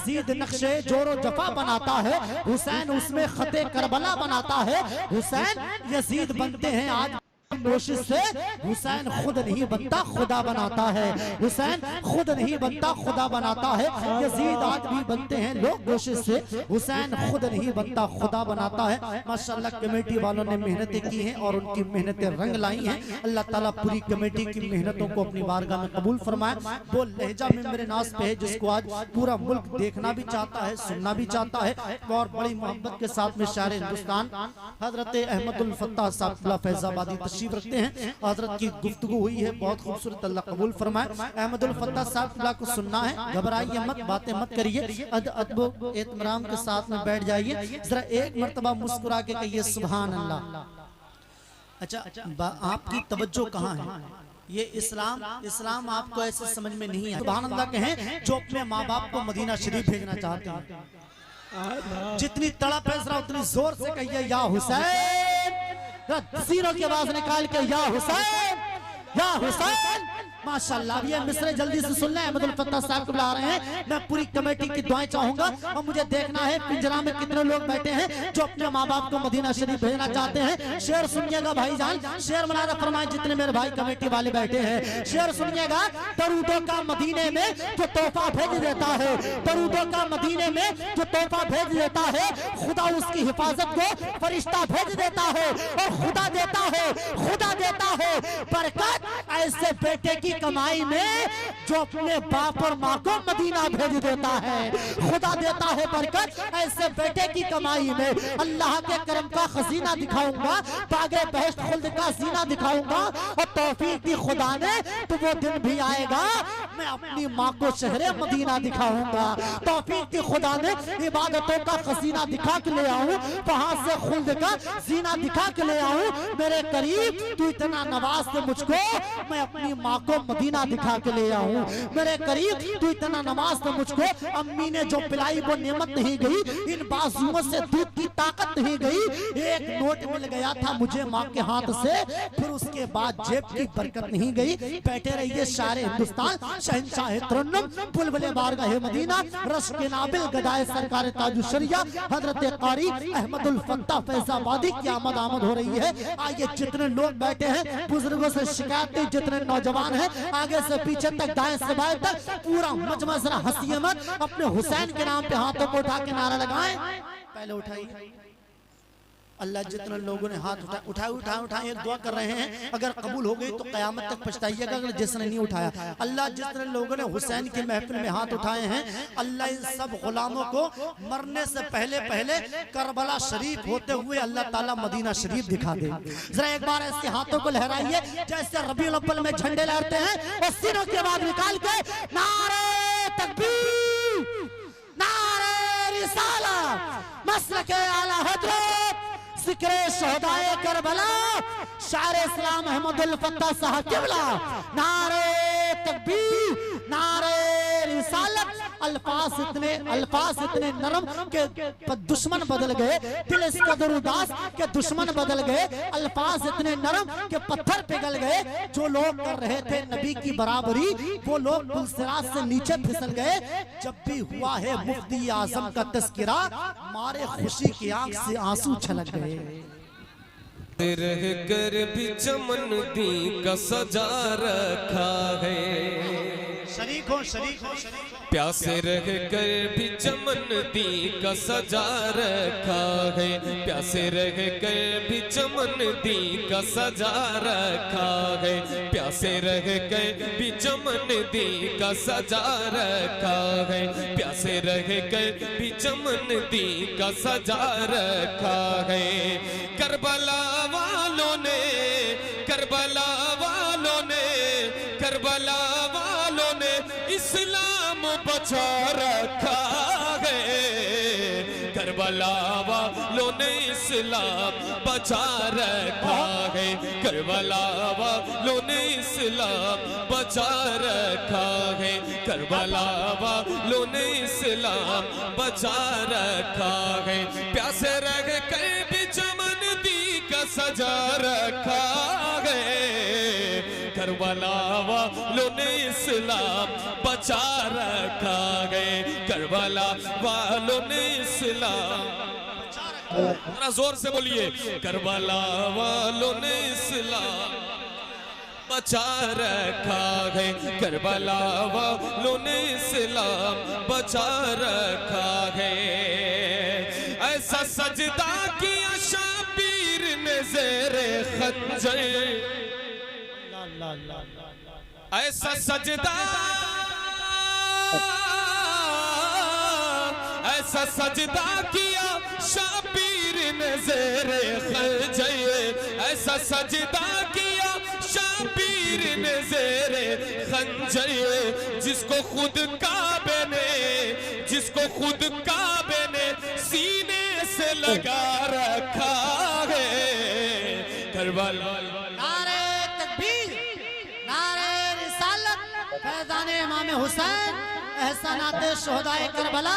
Yazid नक्शे जोरो जफा बनाता है, हुसैन उसमें खते करबला बनाता है। हुसैन यजीद बनते हैं आज कोशिश से, हुसैन खुद नहीं बनता खुदा बनाता है। हुसैन खुद नहीं बनता खुदा बनाता है। यजीद आज भी बनते हैं लोग कोशिश से, हुसैन खुद नहीं बनता खुदा बनाता है। माशाअल्लाह कमेटी वालों ने मेहनतें की हैं और उनकी मेहनतें रंग लाई हैं। अल्लाह ताला पूरी कमेटी की मेहनतों को अपनी बारगाह में कबूल फरमाए। वो लहजा में मेरे नाज पे है जिसको आज पूरा मुल्क देखना भी चाहता है, सुनना भी चाहता है। और बड़ी मोहब्बत के साथ में शायर हिंदुस्तान हजरत अहमदुल फत्ताह साहब फैजाबादी तशरीफ रखते हैं। हजरत की गुफ्तगू हुई है बहुत खूबसूरत, अल्लाह कबूल फरमाए। अहमदुल फत्ताह साहब को सुनना है, घबराइए मत, बातें मत करिए, अदब एहतराम के साथ में बैठ जाइए। जरा एक मर्तबा मुस्कुरा के कहिए सुभान अल्लाह। अच्छा, आपकी तवज्जो कहाँ है? ये इस्लाम आपको ऐसे समझ में नहीं है। सुभान अल्लाह कहें जो अपने माँ बाप को मदीना शरीफ भेजना चाहते हैं। जितनी तड़प है जरा उतनी जोर से कहिए या हुसैन, सीनों की आवाज निकाल के या हुसैन, या हुसैन। माशाअल्लाह, ये मिसरे जल्दी से सुन लें। अहमदुल फत्ताह साहब को बुला रहे हैं। मैं पूरी कमेटी की दुआएं चाहूंगा और मुझे देखना है पिंजरा में कितने लोग बैठे हैं जो अपने माँ बाप को मदीना शरीफ भेजना चाहते हैं। शेर सुनिएगा भाईजान, शेर मनारा फरमाए जितने मेरे भाई कमेटी वाले बैठे हैं। शेर सुनिएगा, दरूदों का मदीने में जो तोहफा भेज देता है, दरूदों का मदीने में जो तोहफा भेज देता है, खुदा उसकी हिफाजत को फरिश्ता भेज देता है और खुदा देता है, खुदा देता है बरकत ऐसे बेटे की कमाई में जो अपने बाप और माँ को मदीना भेज देता है। खुदा देता है बरकत ऐसे बेटे की कमाई में। अल्लाह के करम का खजीना दिखाऊंगा, बागे बहश्त खुल्द का सीना दिखाऊंगा और तौफीक दी खुदा ने तो वो दिन भी आएगा मैं अपनी माँ को शहरे मदीना दिखाऊंगा। तौफीक दी खुदा ने इबादतों का खजीना दिखा के ले आऊं, वहां से खुल्द का सीना दिखा के ले आऊं। मेरे करीब तू इतना नवाज दे मुझको, मैं अपनी माँ को मदीना दिखा के ले आऊं। मेरे करीब तू इतना नमाज तो मुझको, अम्मी ने जो पिलाई वो नेमत नहीं गई, इन बाजुओं से दूध की ताकत नहीं गई। एक नोट मिल गया था मुझे माँ के हाथ से, फिर उसके बाद जेब की बरकत नहीं गई। बैठे रहिए शायर हिंदुस्तान, शहंशाह तरन्नुम, बुलबुले बारगाह मदीना, रश के नाबिल गदाए सरकार ताजुशरिया हजरत कारी अहमदुल फत्ताह फैजाबादी की आमद हो रही है। आइए जितने लोग बैठे हैं, बुजुर्गों से शिकायत नहीं, जितने नौजवान हैं आगे से पीछे तक, दाएं से बाएं तक, पूरा मजमा जरा हंसिए मत, अपने हुसैन के नाम पे हाथों को उठा के नारा लगाएं। पहले उठाइए। अल्लाह जितने लोगों ने हाथ उठाए एक दुआ कर रहे हैं, अगर कबूल हो गई तो कयामत तक पछताइएगा अगर जिसने नहीं उठाया। अल्लाह जितने लोगों ने हुसैन की महफिल में हाथ उठाए हैं, अल्लाह इन सब गुलामों को मरने से पहले पहले करबला शरीफ होते हुए अल्लाह ताला मदीना शरीफ दिखा दे। जरा एक बार ऐसे हाथों को लहराइए जैसे रबीउल अव्वल में झंडे लहरते हैं और सीनों की आवाज निकाल के नारे तकबीर, नारे रिसालत, मसलके आला हजरत, जिक्रे शहदाए करबला, शायर इस्लाम अहमदुल फत्ताह साहब किबला, नारे तकबीर, नारे रिसालत। अल्फाज इतने नरम के दुश्मन बदल गए, दिल इस कदर उदास के दुश्मन बदल गए। अल्फाज इतने नरम के पत्थर पिघल गए। जो लोग कर रहे थे नबी की बराबरी, वो लोग पुलसिरात से नीचे फिसल गए। जब भी हुआ है मुफ्ती आजम का तस्किरा, मारे खुशी की आंख से आंसू छलक गए। रह कर भी चमन दी का सजा रखा है, शरीक हो प्यासे रह कर भी चमन दी का सजा रखा है, प्यासे रह कर भी चमन दी का सजा रखा है, प्यासे रह कर भी चमन दी का सजा रखा है, प्यासे रह कर भी चमन दी का सजा रखा है। करबला वालों ने, करबला वालों ने, करबला वालों ने इस्लाम बचा रखा है, करबला वालों ने इस्लाम बचा रखा है, करबला वालों ने इस्लाम बचा रखा है, करबला वालों ने इस्लाम बचा रखा है। प्यासे रह कर भी चमन दी का सजा रखा है, करबला वालों ने इस्लाम बचा रखा है, करबला वालों ने इस्लाम, जरा जोर से बोलिए, करबला वालों ने इस्लाम बचा रखा है, करबला वालों ने इस्लाम बचा रखा है। ऐसा सजदा किया शाबीर ने ज़ेरे खंजर, ऐसा सजदा, ऐसा सजदा किया शाबीर ने ज़ेरे खंजर, ऐसा सजदा किया शाबीर ने ज़ेरे खंजर, जिसको खुद काबे ने, जिसको खुद काबे ने सीने से लगा रखा है, करबला। नारे तकबीर, नारे रिसालत, फैज़ाने इमाम हुसैन, एहसानात शुहदाए करबला,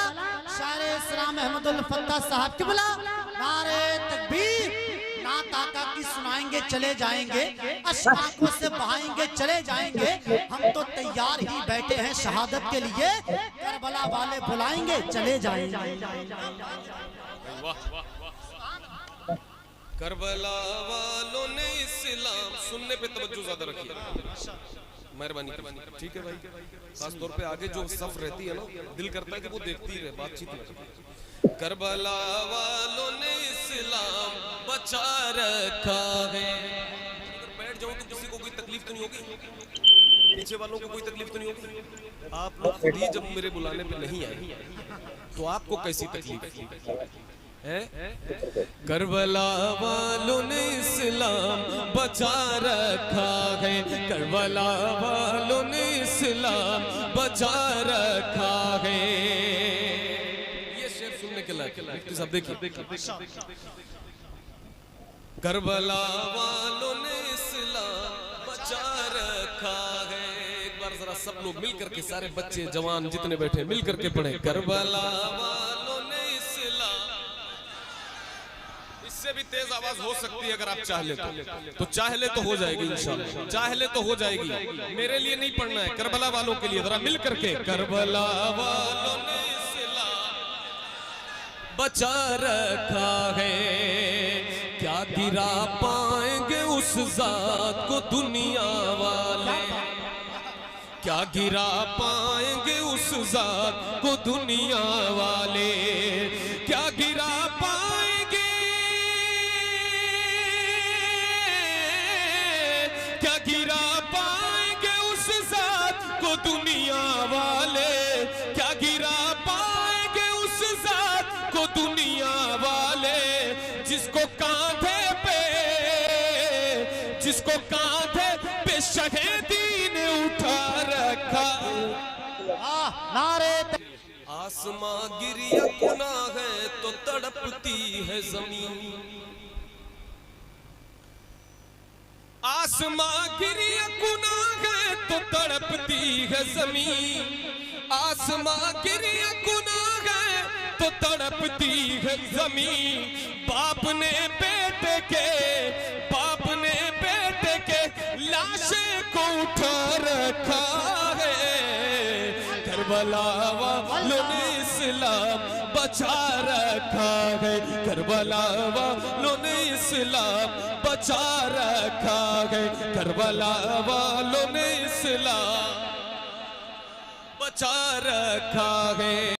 शायर इस्लाम अहमदुल फत्ता साहब किबला, नारे तकबीर। नात आका की सुनाएंगे चले जाएंगे, अश्क से बहाएंगे चले जाएंगे, हम तो तैयार ही बैठे हैं शहादत के लिए, करबला वाले बुलाएंगे चले जाएंगे। करबला वालों ने इस्लाम, सुनने पे तवज्जो ज्यादा रखिए, मेहरबानी, ठीक है भाई। खास तौर पे आगे जो सफ रहती है ना, दिल करता है कि वो देखती रहे, बातचीत में। करबला वालों ने इस्लाम बचा रखा है। अगर बैठ जाऊं तो किसी को कोई तकलीफ तो नहीं होगी, पीछे वालों को कोई तकलीफ तो नहीं होगी। आप लोग खुद ही जब मेरे बुलाने पे नहीं आए तो आपको कैसी तकलीफ है? करबला वालों ने इस्लाम बचा रखा है, करबला वालों ने इस्लाम बचा रखा है। ये शेर सुनने के लायक है साहब, देखिए, करबला वालों ने इस्लाम बचा रखा है। एक बार जरा सब लोग मिल करके, सारे बच्चे जवान जितने बैठे मिल करके पढ़े, करबला वालों ने इस्लाम। इससे भी तेज आवाज हो सकती है अगर आप चाह ले तो चाह ले तो हो जाएगी इंशाल्लाह, चाह ले तो हो जाएगी। मेरे लिए नहीं पढ़ना है, करबला वालों के लिए जरा मिल करके, करबला वालों ने इस्लाम बचा रखा है, क्या गिरा पाएंगे उस जात को दुनिया वाले, क्या गिरा पाएंगे उस जात को दुनिया वाले, क्या गिरा पाएंगे, क्या गिरा पाएंगे उस जात को दुनिया वाले, क्या गिरा पाएंगे उस जात को दुनिया वाले, जिसको कांधे पे, जिसको कांधे पे शहीदी ने उठा रखा। नारे आसमां गिरिया गुनाह है तो तड़पती है जमीन, आसमां गिरिया गुनाह है तो तड़पती है जमीन, आसमां गिरिया गुनाह है तो तड़पती है जमीन। बाप ने बेटे के, बाप ने बेटे के लाशे को उठा रखा है, करबला वालों ने इस्लाम बचा रखा है, करबला वालों ने इस्लाम बचा रखा है, करबला वालों ने इस्लाम बचा रखा है।